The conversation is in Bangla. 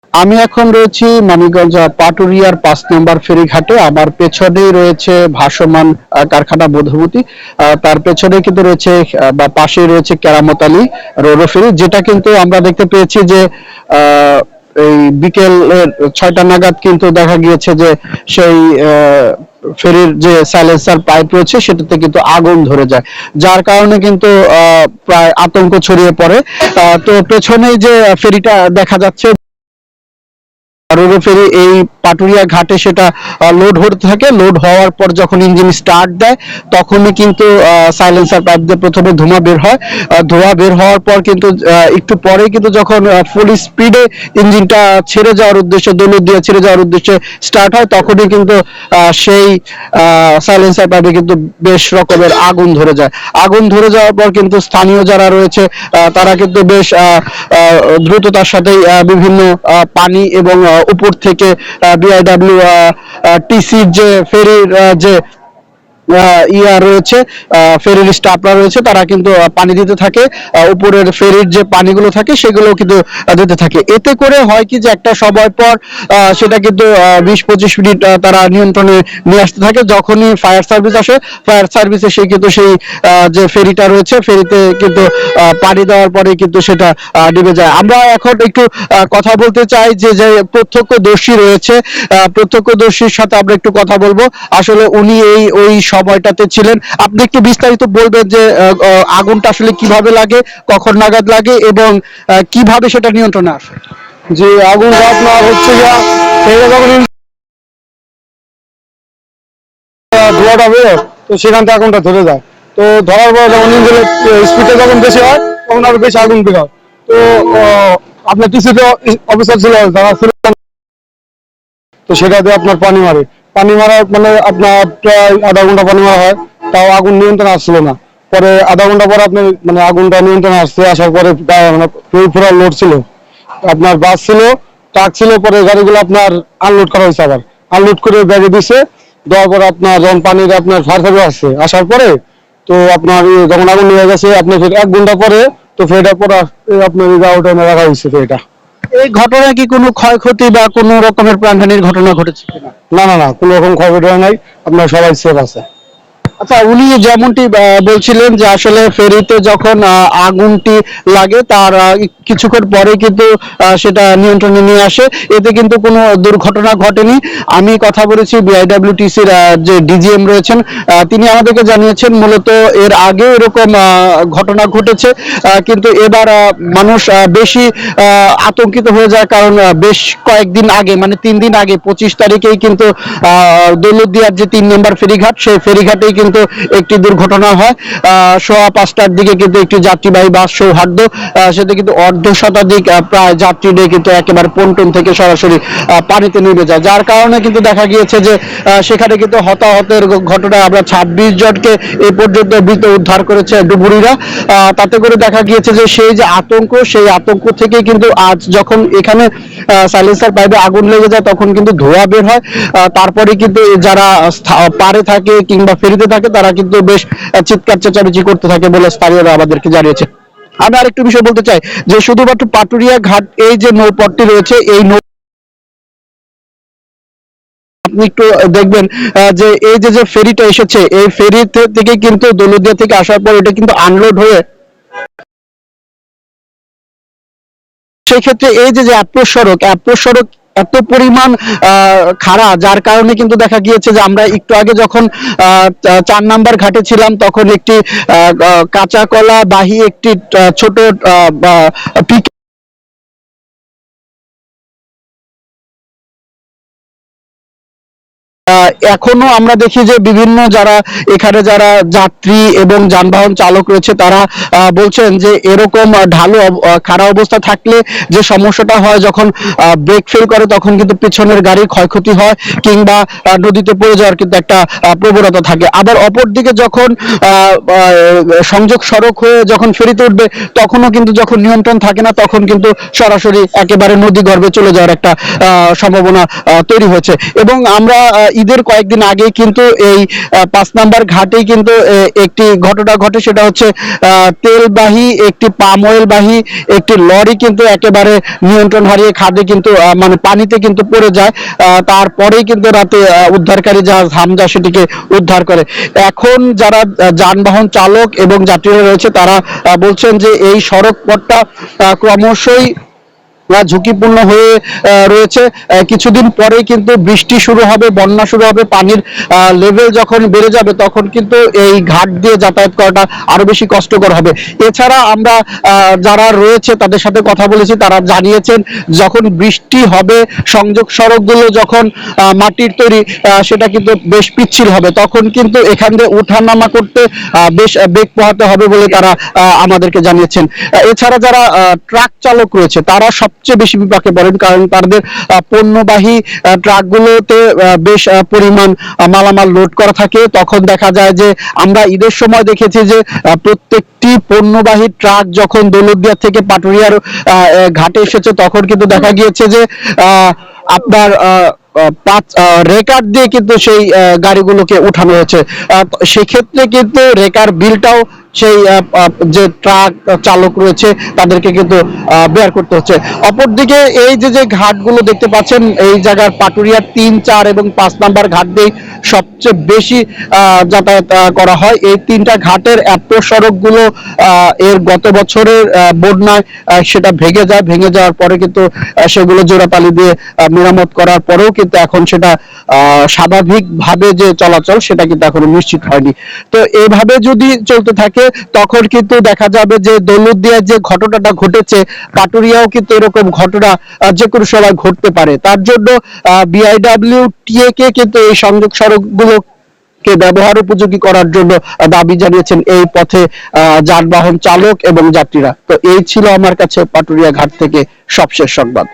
আমি এখন রয়েছি মানিকগঞ্জ পাটুরিয়ার ৫ নম্বর ফেরিঘাটে। আমার পেছনেই রয়েছে ভাসমান কারখানা মধুমতি। তার পেছনে কিন্তু রয়েছে বা পাশেই রয়েছে কেরামত আলী রোরো ফেরি, যেটা কিন্তু আমরা দেখতে পেয়েছি যে আহ, এই বিকেলের ৬টা নাগাদ কিন্তু দেখা গিয়েছে যে সেই ফেরির যে সাইলেন্সার পাইপ রয়েছে সেটাতে কিন্তু আগুন ধরে যায়, যার কারণে কিন্তু প্রায় আতঙ্ক ছড়িয়ে পড়ে। তো পেছনেই যে ফেরিটা দেখা যাচ্ছে রোরো ফেরি, এই পাটুরিয়া ঘাটে সেটা লোড হতে থাকে। লোড হওয়ার পর যখন ইঞ্জিন স্টার্ট দেয় তখনই কিন্তু সাইলেন্সার পাইপ দিয়ে প্রথমে ধোঁয়া বের হয়। ধোঁয়া বের হওয়ার পর কিন্তু একটু পরেই কিন্তু যখন ফুল স্পিডে ইঞ্জিনটা ছেড়ে যাওয়ার উদ্দেশ্যে, দৌলত দিয়ে ছেড়ে যাওয়ার উদ্দেশ্যে স্টার্ট হয়, তখনই কিন্তু সেই সাইলেন্সার পাইপে কিন্তু বেশ রকমের আগুন ধরে যায়। আগুন ধরে যাওয়ার পর কিন্তু স্থানীয় যারা রয়েছে তারা কিন্তু বেশ দ্রুততার সাথে বিভিন্ন পানি এবং উপর থেকে বিআইডব্লিউ টিসির যে ফেরির যে ইয়া রয়েছে, ফেরির স্টাফরা রয়েছে, তারা কিন্তু পানি দিতে থাকে। উপরের ফেরির যে পানিগুলো থাকে সেগুলো কিন্তু দিতে থাকে। এতে করে হয় কি যে একটা সময় পর সেটা কিন্তু ২০-২৫ মিনিট তারা নিয়ন্ত্রণে নিয়ে আসতে থাকে। যখনই ফায়ার সার্ভিস আসে, ফায়ার সার্ভিস এসে কিন্তু সেই যে ফেরিটা রয়েছে ফেরিতে কিন্তু পানি দেওয়ার পরে কিন্তু সেটা নিভে যায়। আমরা এখন একটু কথা বলতে চাই যে যে প্রত্যক্ষদর্শী রয়েছে, প্রত্যক্ষদর্শীর সাথে আমরা একটু কথা বলবো। আসলে উনি ওই সময়টাতে ছিলেন। আপনি একটু বিস্তারিত বলবেন যে আগুনটা আসলে কিভাবে লাগে, কখন নাগাদ লাগে এবং কিভাবে সেটা নিয়ন্ত্রণে আসে। যে আগুন আপনার হচ্ছে গিয়া সেই যখন ধোঁয়াটা বেরো, তো সেখান থেকে আগুনটা ধরে যায়। তো ধরার পর যখন ইঞ্জিনের স্পিডটা যখন বেশি হয় তখন আরো বেশি আগুন বের হয়। তো আপনার টিসিতে অফিসার ছিল, যারা ছিল, তো সেটা দিয়ে আপনার পানি মারে। পানি মারার মানে আপনার প্রায় আধা ঘন্টা পানি মারা হয়, তাও আগুন নিয়ন্ত্রণে আসছিল না। পরে আধা ঘন্টা পরে আপনি মানে আগুনটা নিয়ন্ত্রণে আসছে, আসার পরে মানে পুরো লোড ছিল, আপনার বাস ছিল, ট্রাক ছিল। পরে গাড়িগুলো আপনার আনলোড করা হয়েছে, আবার আনলোড করে ব্যাগে দিছে। দেওয়ার পর আপনার যখন পানির আপনার ফায়ার সার্ভিস আসছে, আসার পরে তো আপনার যখন আগুন নিয়ে গেছে আপনার ফের ১ ঘন্টা পরে, তো ফেরটা পরে আপনার ওটা রাখা হয়েছে। তো এটা এই ঘটনায় কি কোনো ক্ষয়ক্ষতি বা কোনো রকমের প্রাণহানির ঘটনা ঘটেছে কিনা? না না না, কোনো রকম ক্ষয়ক্ষতি হয় নাই, আপনার সবাই সেফ আছে। আচ্ছা, উনি যেমনটি বলছিলেন যে আসলে ফেরিতে যখন আগুনটি লাগে তার কিছুক্ষণ পরে কিন্তু সেটা নিয়ন্ত্রণে নিয়ে আসে, এতে কিন্তু কোনো দুর্ঘটনা ঘটেনি। আমি কথা বলেছি বিআইডব্লিউটিসির যে ডিজিএম রয়েছেন, তিনি আমাদেরকে জানিয়েছেন মূলত এর আগে এরকম ঘটনা ঘটেছে, কিন্তু এবার মানুষ বেশি আতঙ্কিত হয়ে যায়, কারণ বেশ কয়েকদিন আগে মানে ৩ দিন আগে ২৫ তারিখেই কিন্তু দৌলতদিয়ার যে ৩ নম্বর ফেরিঘাট, সেই ফেরিঘাটেই কিন্তু একটি দুর্ঘটনা হয়। সোয়া ৫টার দিকে কিন্তু একটি যাত্রীবাহী বাস সৌহার্দ্য, সেটা কিন্তু অর্ধশতাধিক প্রায় যাত্রী নিয়ে কিন্তু একেবারে পন্টন থেকে সরাসরি পানিতে নেমে যায়, যার কারণে কিন্তু দেখা গিয়েছে যে সেখানে কিন্তু হতাহতের ঘটনায় আমরা ২৬ জনকে এই পর্যন্ত মৃত উদ্ধার করেছে ডুবুরিরা। তাতে করে দেখা গিয়েছে যে সেই যে আতঙ্ক, সেই আতঙ্ক থেকে কিন্তু আজ যখন এখানে সাইলেন্সার পাইপে আগুন লেগে যায় তখন কিন্তু ধোঁয়া বের হয়। তারপরে কিন্তু যারা পারে থাকে কিংবা ফেরিতে থাকে তারা কিন্তু বেশ চিৎকার চেঁচামেচি করতে থাকে বলে স্থানীয়রা আমাদেরকে জানিয়েছে। আমি আরেকটু বিষয় বলতে চাই যে শুধুমাত্র পাটুরিয়া ঘাট, এই যে নৌপথটি রয়েছে, এই আপনি একটু দেখবেন যে এই যে যে ফেরিটা এসেছে, এই ফেরি থেকে কিন্তু দৌলতদিয়া থেকে আসার পর এটা কিন্তু আনলোড হয়ে সেই ক্ষেত্রে এই যে যে অ্যাপ্রোচ সড়ক এত পরিমাণ খাড়া, যার কারণে কিন্তু দেখা গিয়েছে যে আমরা একটু আগে যখন ৪ নম্বর ঘাটে ছিলাম তখন একটি কাঁচা কলা বাহী একটি ছোট পিক এখনো আমরা দেখি যে বিভিন্ন যারা এখানে যারা যাত্রী এবং যানবাহন চালক রয়েছে তারা বলছেন যে এরকম ঢালু খারাপ অবস্থা থাকলে যে সমস্যাটা হয়, যখন ব্রেক ফেল করে তখন কিন্তু পিছনের গাড়ির ক্ষয়ক্ষতি হয় কিংবা নদীতে পড়ে যাওয়ার কিন্তু একটা প্রবণতা থাকে। আবার অপরদিকে যখন সংযোগ সড়ক হয়ে যখন ফেরিতে উঠবে তখনও কিন্তু যখন নিয়ন্ত্রণ থাকে না তখন কিন্তু সরাসরি একেবারে নদী গর্ভে চলে যাওয়ার একটা সম্ভাবনা তৈরি হয়েছে। এবং আমরা ঈদের কয়েকদিন আগে কিন্তু এই 5 নাম্বার ঘাটেই কিন্তু একটি ঘটনা ঘটে, সেটা হচ্ছে তেলবাহী একটি পাম অয়েল বাহী একটি লরি কিন্তু একেবারে নিয়ন্ত্রণ হারিয়ে খাদে কিন্তু মানে পানিতে কিন্তু পড়ে যায়। তারপরেই কিন্তু রাতে উদ্ধারকারী জাহাজ হামজা সেটিকে উদ্ধার করে। এখন যারা যানবাহন চালক এবং যাত্রীরা রয়েছে তারা বলছেন যে এই সড়ক পথটা ক্রমশই ঝুঁকিপূর্ণ হয়ে রয়েছে। কিছুদিন পরেই কিন্তু বৃষ্টি শুরু হবে, বন্যা শুরু হবে, পানির লেভেল যখন বেড়ে যাবে তখন কিন্তু এই ঘাট দিয়ে যাতায়াত করাটা আরো বেশি কষ্টকর হবে। এছাড়া আমরা যারা রয়েছে তাদের সাথে কথা বলেছি, তারা জানিয়েছেন যখন বৃষ্টি হবে সংযোগ সড়কগুলো যখন মাটির তৈরি সেটা কিন্তু বেশ পিচ্ছিল হবে, তখন কিন্তু এখান দিয়ে ওঠানামা করতে বেশ বেগ পোহাতে হবে বলে তারা আমাদেরকে জানিয়েছেন। এছাড়া যারা ট্রাক চালক রয়েছে তারা সবচেয়ে বেশি বিপাকে পড়েন, কারণ তাদের পণ্যবাহী ট্রাকগুলোতে বেশ পরিমাণ মালামাল লোড করা থাকে। তখন দেখা যায় যে আমরা ঈদের সময় দেখেছি যে প্রত্যেকটি পণ্যবাহী ট্রাক যখন দৌলতদিয়া থেকে পাটুরিয়ার ঘাটে এসেছে তখন কিন্তু দেখা গিয়েছে যে আপনার রেকার দিয়ে কিন্তু সেই গাড়িগুলোকে উঠানো হয়েছে। সেক্ষেত্রে কিন্তু রেকার বিলটাও সেই যে ট্রাক চালক রয়েছে তাদেরকে কিন্তু বের করতে হচ্ছে। অপরদিকে এই যে ঘাটগুলো দেখতে পাচ্ছেন, এই জায়গার পাটুরিয়ার 3, 4 এবং 5 নাম্বার ঘাট দিয়ে সবচেয়ে বেশি যাতায়াত করা হয়। এই 3টা ঘাটের সড়কগুলো এর গত বছরের বন্যায় সেটা ভেঙে যাওয়ার পরে কিন্তু সেগুলো জোড়াতালি দিয়ে মেরামত করার পরেও কিন্তু এখন সেটা স্বাভাবিকভাবে যে চলাচল সেটা কিন্তু এখনো নিশ্চিত হয়নি। তো এইভাবে যদি চলতে থাকে তখন কিন্তু দেখা যাবে যে দৌলতদিয়ায় যে ঘটনাটা ঘটেছে পাটুরিয়াও কিন্তু এরকম ঘটনা যে কোনো সময় ঘটতে পারে। তার জন্য বিআইডব্লিউটিএ কে কিন্তু এই সংযোগ সড়কগুলো কে ব্যবহার উপযোগী করার জন্য দাবি জানিয়েছেন এই পথে যানবাহন চালক এবং যাত্রীরা। তো এই ছিল আমার কাছে পাটুরিয়া ঘাট থেকে সবশেষ সংবাদ।